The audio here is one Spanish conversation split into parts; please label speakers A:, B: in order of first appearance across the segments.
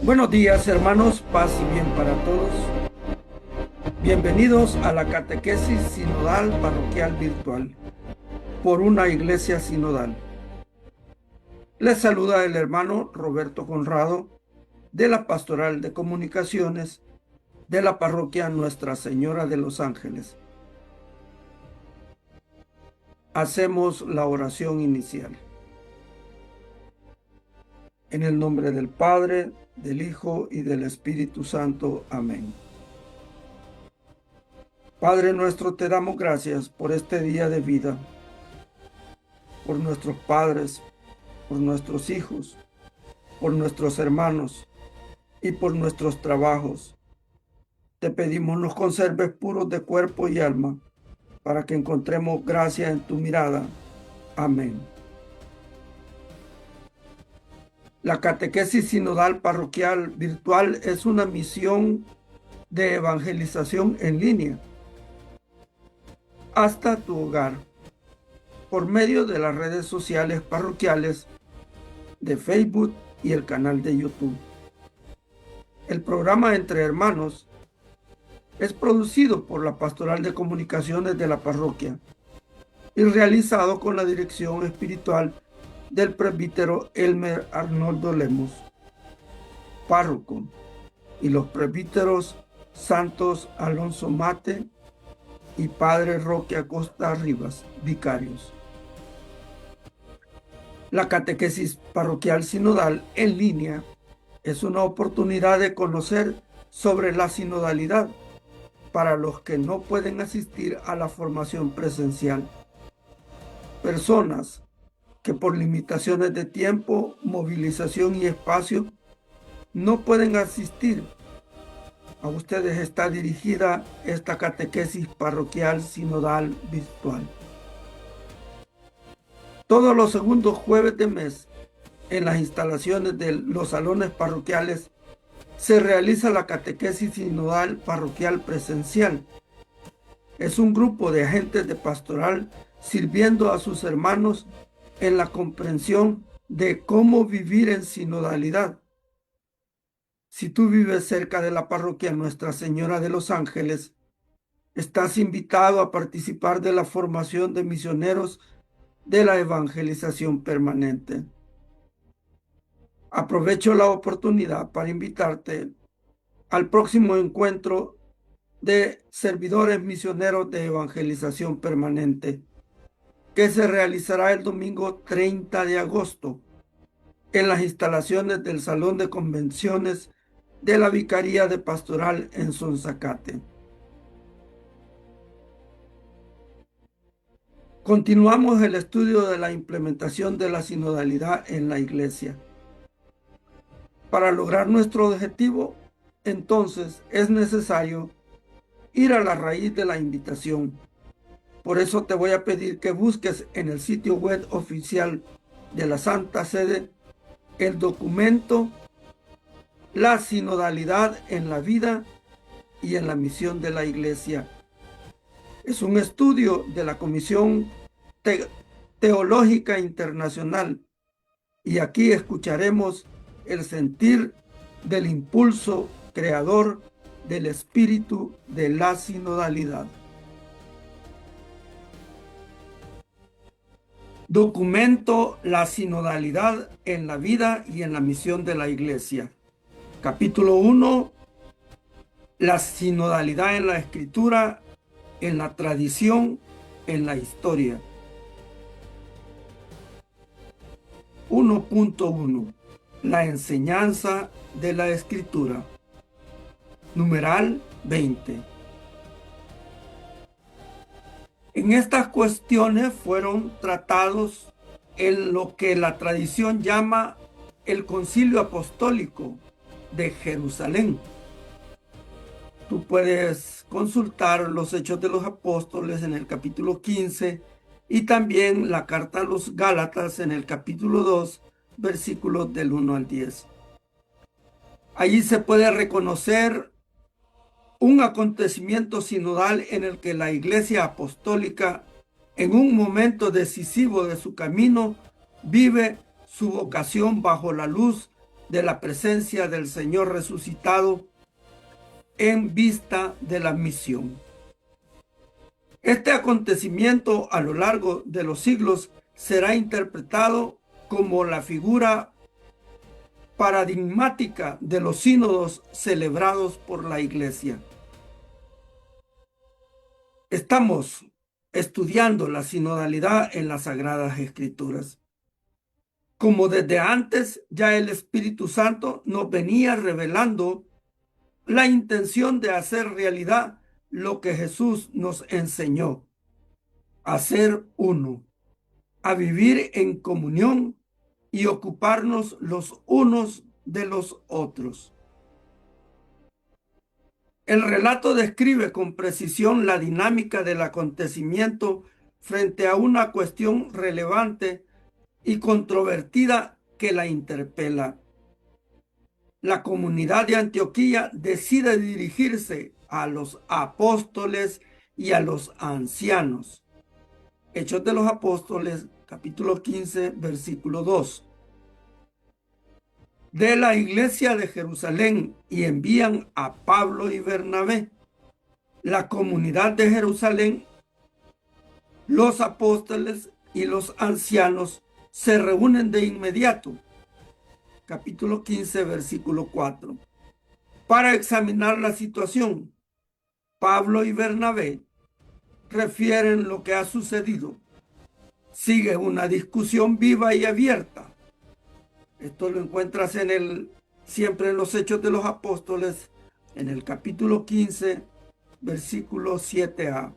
A: Buenos días, hermanos, paz y bien para todos. Bienvenidos a la catequesis sinodal parroquial virtual por una iglesia sinodal. Les saluda el hermano Roberto Conrado de la Pastoral de Comunicaciones de la parroquia Nuestra Señora de los Ángeles. Hacemos la oración inicial. En el nombre del Padre, del Hijo y del Espíritu Santo. Amén. Padre nuestro, te damos gracias por este día de vida, por nuestros padres, por nuestros hijos, por nuestros hermanos y por nuestros trabajos. Te pedimos nos conserves puros de cuerpo y alma, para que encontremos gracia en tu mirada. Amén. La catequesis sinodal parroquial virtual es una misión de evangelización en línea hasta tu hogar, por medio de las redes sociales parroquiales de Facebook y el canal de YouTube. El programa Entre Hermanos es producido por la Pastoral de Comunicaciones de la parroquia y realizado con la dirección espiritual del presbítero Elmer Arnoldo Lemos, párroco, y los presbíteros Santos Alonso Mate y Padre Roque Acosta Rivas, vicarios. La catequesis parroquial sinodal en línea es una oportunidad de conocer sobre la sinodalidad para los que no pueden asistir a la formación presencial. Personas que por limitaciones de tiempo, movilización y espacio no pueden asistir. A ustedes está dirigida esta catequesis parroquial sinodal virtual. Todos los segundos jueves de mes, en las instalaciones de los salones parroquiales, se realiza la catequesis sinodal parroquial presencial. Es un grupo de agentes de pastoral sirviendo a sus hermanos en la comprensión de cómo vivir en sinodalidad. Si tú vives cerca de la parroquia Nuestra Señora de los Ángeles, estás invitado a participar de la formación de misioneros de la evangelización permanente. Aprovecho la oportunidad para invitarte al próximo encuentro de servidores misioneros de evangelización permanente, que se realizará el domingo 30 de agosto en las instalaciones del Salón de Convenciones de la Vicaría de Pastoral en Sonzacate. Continuamos el estudio de la implementación de la sinodalidad en la Iglesia. Para lograr nuestro objetivo, entonces, es necesario ir a la raíz de la invitación. Por eso te voy a pedir que busques en el sitio web oficial de la Santa Sede el documento La sinodalidad en la vida y en la misión de la Iglesia. Es un estudio de la Comisión Teológica Internacional y aquí escucharemos el sentir del impulso creador del espíritu de la sinodalidad. Documento La sinodalidad en la vida y en la misión de la Iglesia. Capítulo 1. La sinodalidad en la Escritura, en la tradición, en la historia. 1.1. La enseñanza de la Escritura. Numeral 20. En estas cuestiones fueron tratados en lo que la tradición llama el Concilio Apostólico de Jerusalén. Tú puedes consultar los Hechos de los Apóstoles en el capítulo 15 y también la carta a los Gálatas en el capítulo 2, versículos del 1 al 10. Allí se puede reconocer un acontecimiento sinodal en el que la Iglesia Apostólica, en un momento decisivo de su camino, vive su vocación bajo la luz de la presencia del Señor resucitado en vista de la misión. Este acontecimiento a lo largo de los siglos será interpretado como la figura paradigmática de los sínodos celebrados por la Iglesia. Estamos estudiando la sinodalidad en las Sagradas Escrituras. Como desde antes ya el Espíritu Santo nos venía revelando la intención de hacer realidad lo que Jesús nos enseñó: a ser uno, a vivir en comunión y ocuparnos los unos de los otros. El relato describe con precisión la dinámica del acontecimiento frente a una cuestión relevante y controvertida que la interpela. La comunidad de Antioquía decide dirigirse a los apóstoles y a los ancianos. Hechos de los Apóstoles, capítulo 15, versículo 2. De la iglesia de Jerusalén, y envían a Pablo y Bernabé. La comunidad de Jerusalén, los apóstoles y los ancianos se reúnen de inmediato, capítulo 15, versículo 4, para examinar la situación. Pablo y Bernabé refieren lo que ha sucedido. Sigue una discusión viva y abierta. Esto lo encuentras siempre en los Hechos de los Apóstoles, en el capítulo 15, versículo 7a.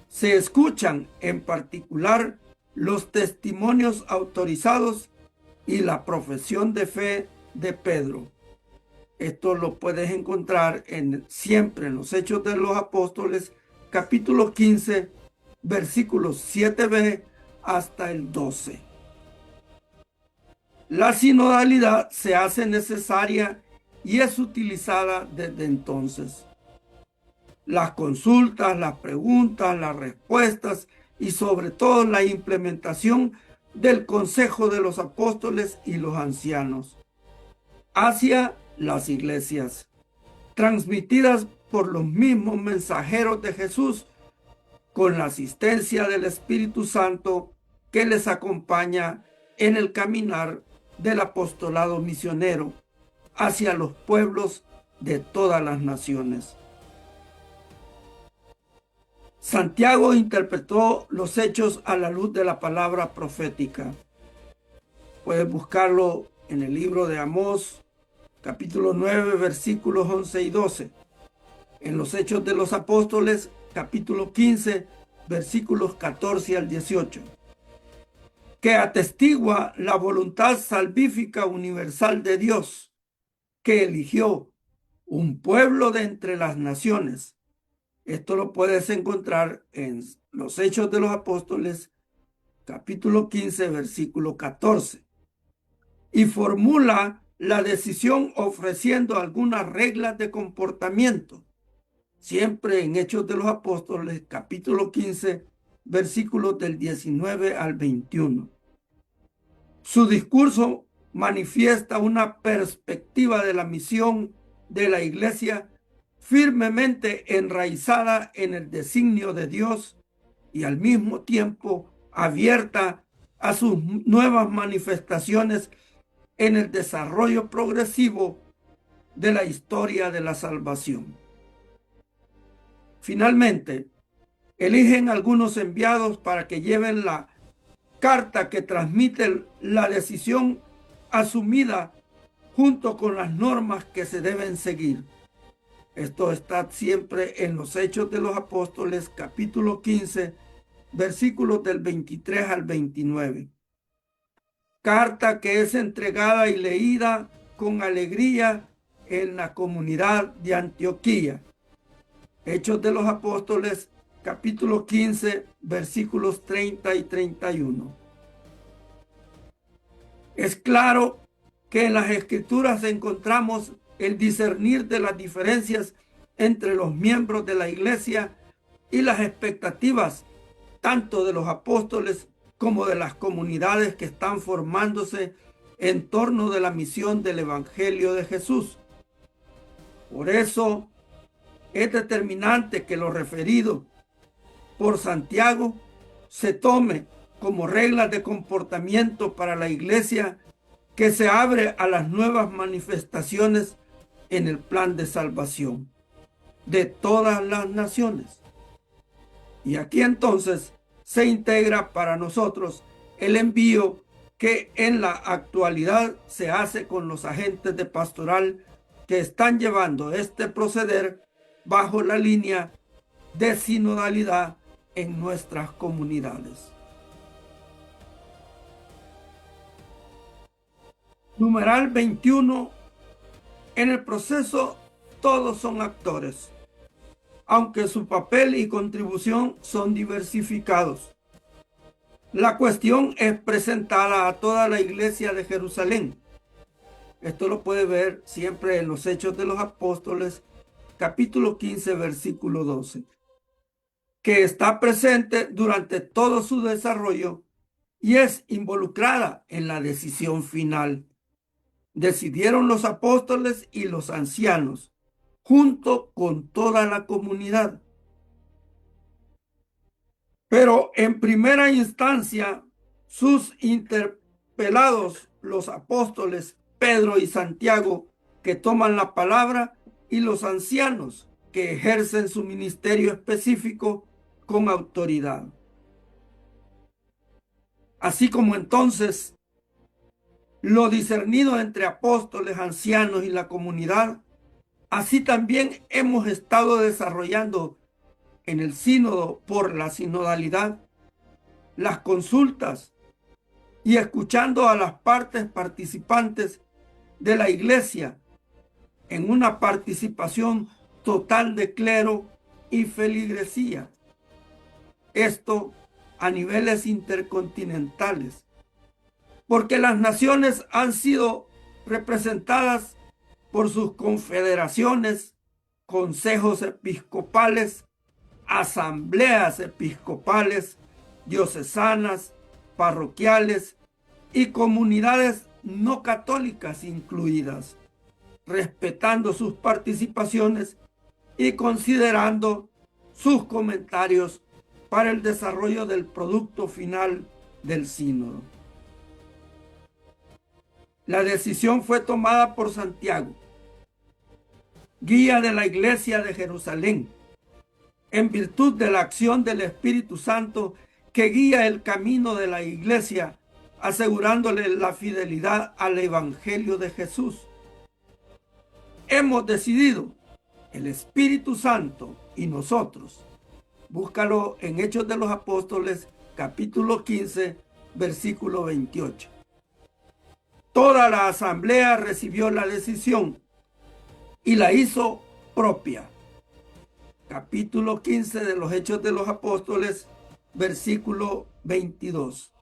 A: Se escuchan en particular los testimonios autorizados y la profesión de fe de Pedro. Esto lo puedes encontrar siempre en los Hechos de los Apóstoles, capítulo 15, versículos 7b hasta el 12. La sinodalidad se hace necesaria y es utilizada desde entonces. Las consultas, las preguntas, las respuestas y sobre todo la implementación del Consejo de los Apóstoles y los ancianos hacia las iglesias, transmitidas por los mismos mensajeros de Jesús, con la asistencia del Espíritu Santo que les acompaña en el caminar del apostolado misionero hacia los pueblos de todas las naciones. Santiago interpretó los hechos a la luz de la palabra profética. Puedes buscarlo en el libro de Amós, capítulo 9, versículos 11 y 12. En los Hechos de los Apóstoles, capítulo 15, versículos 14 al 18. Que atestigua la voluntad salvífica universal de Dios, que eligió un pueblo de entre las naciones. Esto lo puedes encontrar en los Hechos de los Apóstoles, capítulo 15, versículo 14. Y formula la decisión ofreciendo algunas reglas de comportamiento, siempre en Hechos de los Apóstoles, capítulo 15, versículos del 19 al 21. Su discurso manifiesta una perspectiva de la misión de la Iglesia firmemente enraizada en el designio de Dios y al mismo tiempo abierta a sus nuevas manifestaciones en el desarrollo progresivo de la historia de la salvación. Finalmente, eligen algunos enviados para que lleven la carta que transmite la decisión asumida junto con las normas que se deben seguir. Esto está siempre en los Hechos de los Apóstoles, capítulo 15, versículos del 23 al 29. Carta que es entregada y leída con alegría en la comunidad de Antioquía. Hechos de los Apóstoles, capítulo 15, versículos 30 y 31. Es claro que en las Escrituras encontramos el discernir de las diferencias entre los miembros de la Iglesia y las expectativas tanto de los apóstoles como de las comunidades que están formándose en torno de la misión del Evangelio de Jesús. Por eso es determinante que lo referido por Santiago se tome como reglas de comportamiento para la iglesia que se abre a las nuevas manifestaciones en el plan de salvación de todas las naciones. Y aquí entonces se integra para nosotros el envío que en la actualidad se hace con los agentes de pastoral que están llevando este proceder bajo la línea de sinodalidad en nuestras comunidades. Numeral 21. En el proceso todos son actores, aunque su papel y contribución son diversificados. La cuestión es presentada a toda la iglesia de Jerusalén. Esto lo puede ver siempre en los Hechos de los Apóstoles, capítulo 15, versículo 12, que está presente durante todo su desarrollo y es involucrada en la decisión final. Decidieron los apóstoles y los ancianos, junto con toda la comunidad. Pero en primera instancia, sus interpelados, los apóstoles Pedro y Santiago, que toman la palabra, y los ancianos, que ejercen su ministerio específico con autoridad. Así como entonces lo discernido entre apóstoles, ancianos y la comunidad, así también hemos estado desarrollando en el sínodo por la sinodalidad, las consultas y escuchando a las partes participantes de la iglesia en una participación total de clero y feligresía. Esto a niveles intercontinentales, porque las naciones han sido representadas por sus confederaciones, consejos episcopales, asambleas episcopales, diocesanas, parroquiales y comunidades no católicas incluidas, respetando sus participaciones y considerando sus comentarios para el desarrollo del producto final del sínodo. La decisión fue tomada por Santiago, guía de la Iglesia de Jerusalén, en virtud de la acción del Espíritu Santo que guía el camino de la Iglesia, asegurándole la fidelidad al Evangelio de Jesús. Hemos decidido, el Espíritu Santo y nosotros. Búscalo en Hechos de los Apóstoles, capítulo 15, versículo 28. Toda la asamblea recibió la decisión y la hizo propia. Capítulo 15 de los Hechos de los Apóstoles, versículo 22.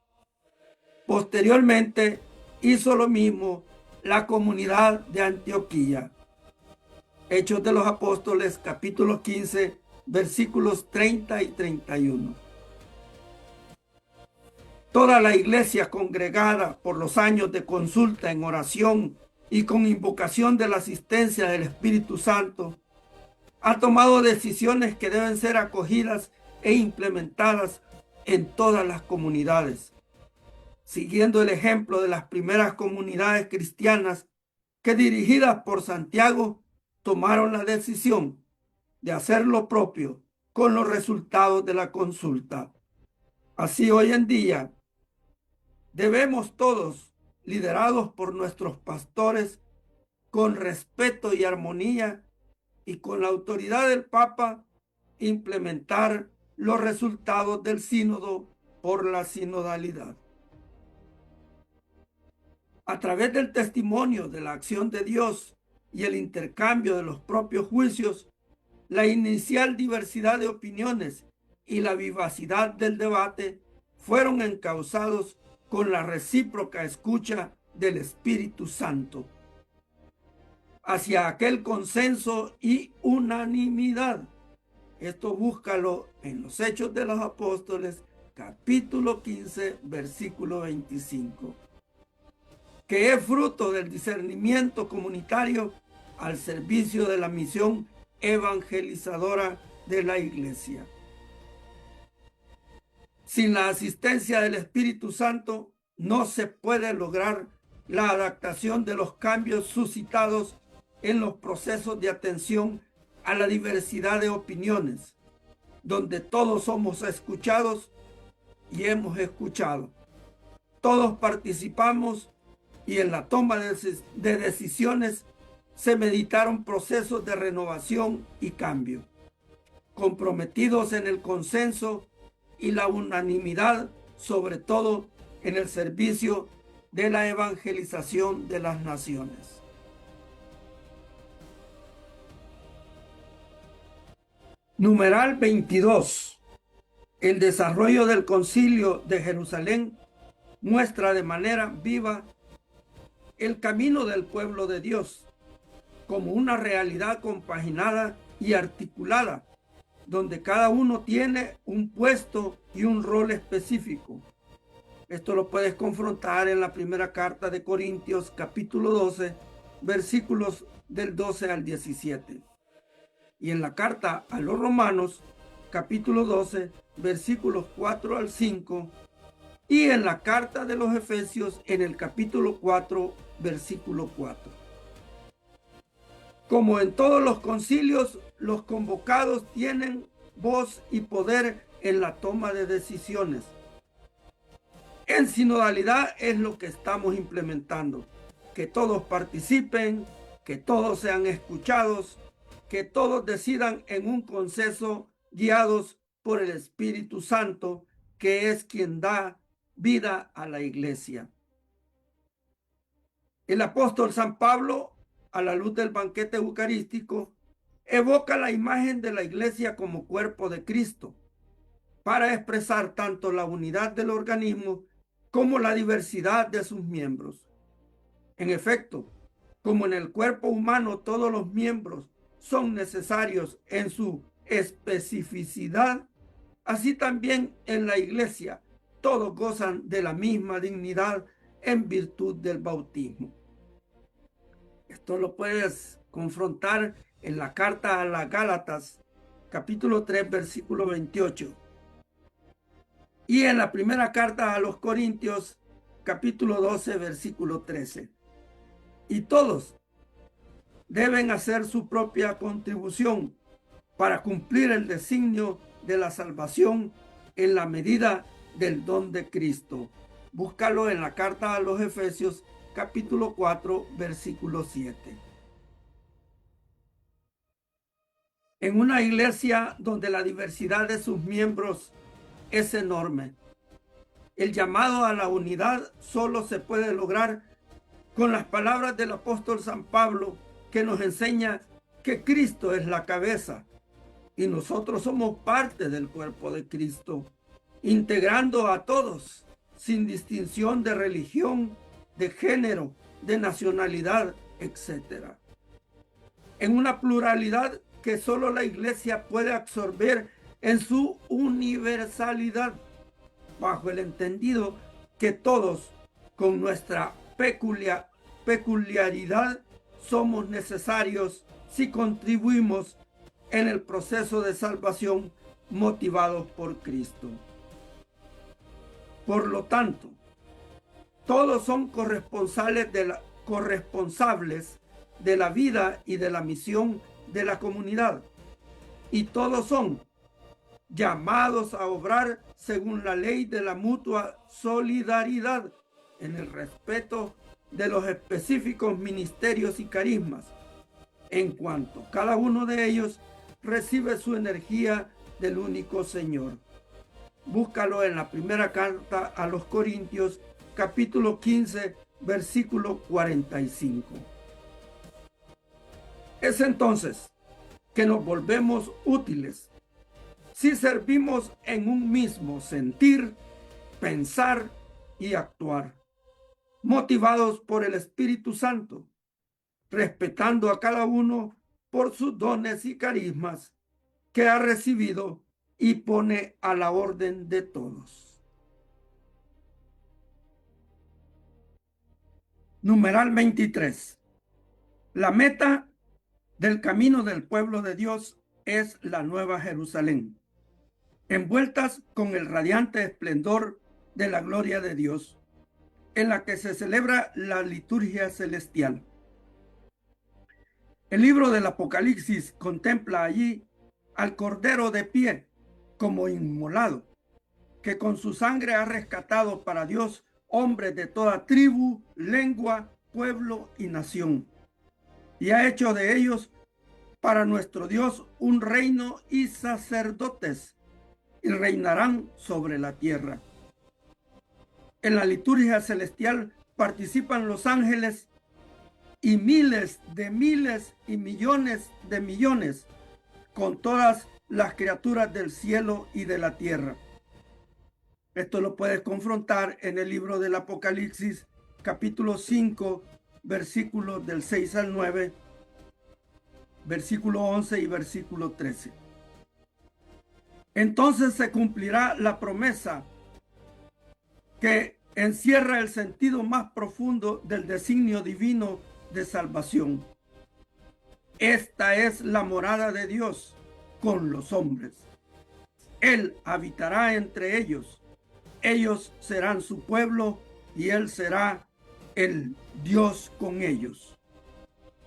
A: Posteriormente hizo lo mismo la comunidad de Antioquía. Hechos de los Apóstoles, capítulo 15, versículos 30 y 31. Toda la iglesia congregada por los años de consulta en oración y con invocación de la asistencia del Espíritu Santo ha tomado decisiones que deben ser acogidas e implementadas en todas las comunidades, siguiendo el ejemplo de las primeras comunidades cristianas que, dirigidas por Santiago, tomaron la decisión de hacer lo propio con los resultados de la consulta. Así hoy en día debemos todos, liderados por nuestros pastores, con respeto y armonía y con la autoridad del Papa, implementar los resultados del sínodo por la sinodalidad. A través del testimonio de la acción de Dios y el intercambio de los propios juicios, la inicial diversidad de opiniones y la vivacidad del debate fueron encauzados con la recíproca escucha del Espíritu Santo hacia aquel consenso y unanimidad. Esto búscalo en los Hechos de los Apóstoles, capítulo 15, versículo 25. que es fruto del discernimiento comunitario al servicio de la misión evangelizadora de la Iglesia. Sin la asistencia del Espíritu Santo no se puede lograr la adaptación de los cambios suscitados en los procesos de atención a la diversidad de opiniones, donde todos somos escuchados y hemos escuchado. Todos participamos y en la toma de decisiones se meditaron procesos de renovación y cambio, comprometidos en el consenso y la unanimidad, sobre todo en el servicio de la evangelización de las naciones. Numeral 22. El desarrollo del Concilio de Jerusalén muestra de manera viva el camino del pueblo de Dios como una realidad compaginada y articulada, donde cada uno tiene un puesto y un rol específico. Esto lo puedes confrontar en la primera carta de Corintios, capítulo 12, versículos del 12 al 17. Y en la carta a los Romanos, capítulo 12, versículos 4 al 5. Y en la carta de los Efesios, en el capítulo 4, versículo 4. Como en todos los concilios, los convocados tienen voz y poder en la toma de decisiones. En sinodalidad es lo que estamos implementando, que todos participen, que todos sean escuchados, que todos decidan en un consenso guiados por el Espíritu Santo, que es quien da vida a la iglesia. El apóstol San Pablo, a la luz del banquete eucarístico, evoca la imagen de la iglesia como cuerpo de Cristo, para expresar tanto la unidad del organismo como la diversidad de sus miembros. En efecto, como en el cuerpo humano todos los miembros son necesarios en su especificidad, así también en la iglesia todos gozan de la misma dignidad en virtud del bautismo. Esto lo puedes confrontar en la carta a las Gálatas, capítulo 3, versículo 28. Y en la primera carta a los Corintios, capítulo 12, versículo 13. Y todos deben hacer su propia contribución para cumplir el designio de la salvación en la medida del don de Cristo. Búscalo en la carta a los Efesios, capítulo 4, versículo 7. En una iglesia donde la diversidad de sus miembros es enorme, el llamado a la unidad solo se puede lograr con las palabras del apóstol San Pablo, que nos enseña que Cristo es la cabeza y nosotros somos parte del cuerpo de Cristo, integrando a todos sin distinción de religión, de género, de nacionalidad, etc. En una pluralidad que solo la Iglesia puede absorber en su universalidad, bajo el entendido que todos, con nuestra peculiaridad, somos necesarios si contribuimos en el proceso de salvación motivados por Cristo. Por lo tanto, todos son corresponsables de la vida y de la misión de la comunidad, y todos son llamados a obrar según la ley de la mutua solidaridad en el respeto de los específicos ministerios y carismas, en cuanto cada uno de ellos recibe su energía del único Señor. Búscalo en la primera carta a los Corintios, capítulo 15, versículo 45. Es entonces que nos volvemos útiles si servimos en un mismo sentir, pensar y actuar, motivados por el Espíritu Santo, respetando a cada uno por sus dones y carismas que ha recibido y pone a la orden de todos. Numeral 23. La meta del camino del pueblo de Dios es la Nueva Jerusalén, envueltas con el radiante esplendor de la gloria de Dios, en la que se celebra la liturgia celestial. El libro del Apocalipsis contempla allí al Cordero de pie como inmolado, que con su sangre ha rescatado para Dios hombres de toda tribu, lengua, pueblo y nación, y ha hecho de ellos para nuestro Dios un reino y sacerdotes, y reinarán sobre la tierra. En la liturgia celestial participan los ángeles y miles y millones de millones, con todas las criaturas del cielo y de la tierra. Esto lo puedes confrontar en el libro del Apocalipsis, capítulo 5, versículos del 6 al 9, versículo 11 y versículo 13. Entonces se cumplirá la promesa que encierra el sentido más profundo del designio divino de salvación. Esta es la morada de Dios con los hombres. Él habitará entre ellos. Ellos serán su pueblo y Él será el Dios con ellos.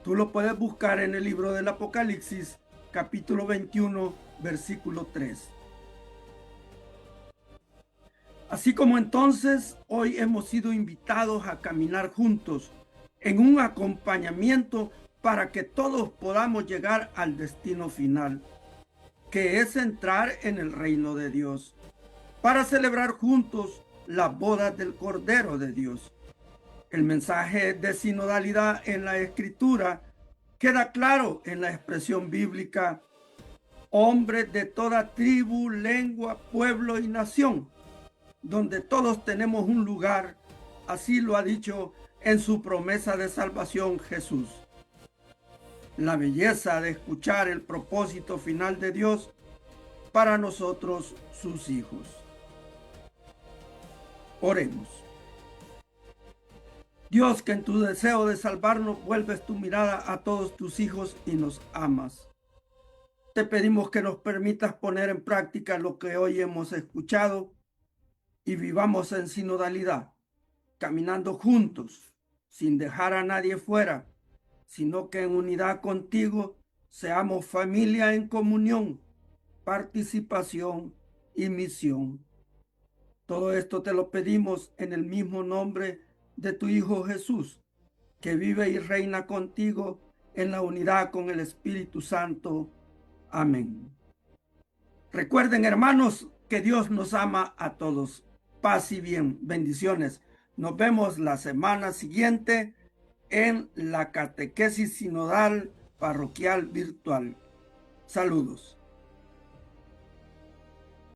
A: Tú lo puedes buscar en el libro del Apocalipsis, capítulo 21, versículo 3. Así como entonces, hoy hemos sido invitados a caminar juntos en un acompañamiento para que todos podamos llegar al destino final, que es entrar en el reino de Dios, para celebrar juntos las bodas del Cordero de Dios. El mensaje de sinodalidad en la Escritura queda claro en la expresión bíblica: hombres de toda tribu, lengua, pueblo y nación, donde todos tenemos un lugar. Así lo ha dicho en su promesa de salvación Jesús. La belleza de escuchar el propósito final de Dios para nosotros, sus hijos. Oremos. Dios, que en tu deseo de salvarnos vuelves tu mirada a todos tus hijos y nos amas. Te pedimos que nos permitas poner en práctica lo que hoy hemos escuchado y vivamos en sinodalidad, caminando juntos, sin dejar a nadie fuera, sino que en unidad contigo seamos familia en comunión, participación y misión. Todo esto te lo pedimos en el mismo nombre de tu Hijo Jesús, que vive y reina contigo en la unidad con el Espíritu Santo. Amén. Recuerden, hermanos, que Dios nos ama a todos. Paz y bien. Bendiciones. Nos vemos la semana siguiente en la catequesis sinodal parroquial virtual. Saludos.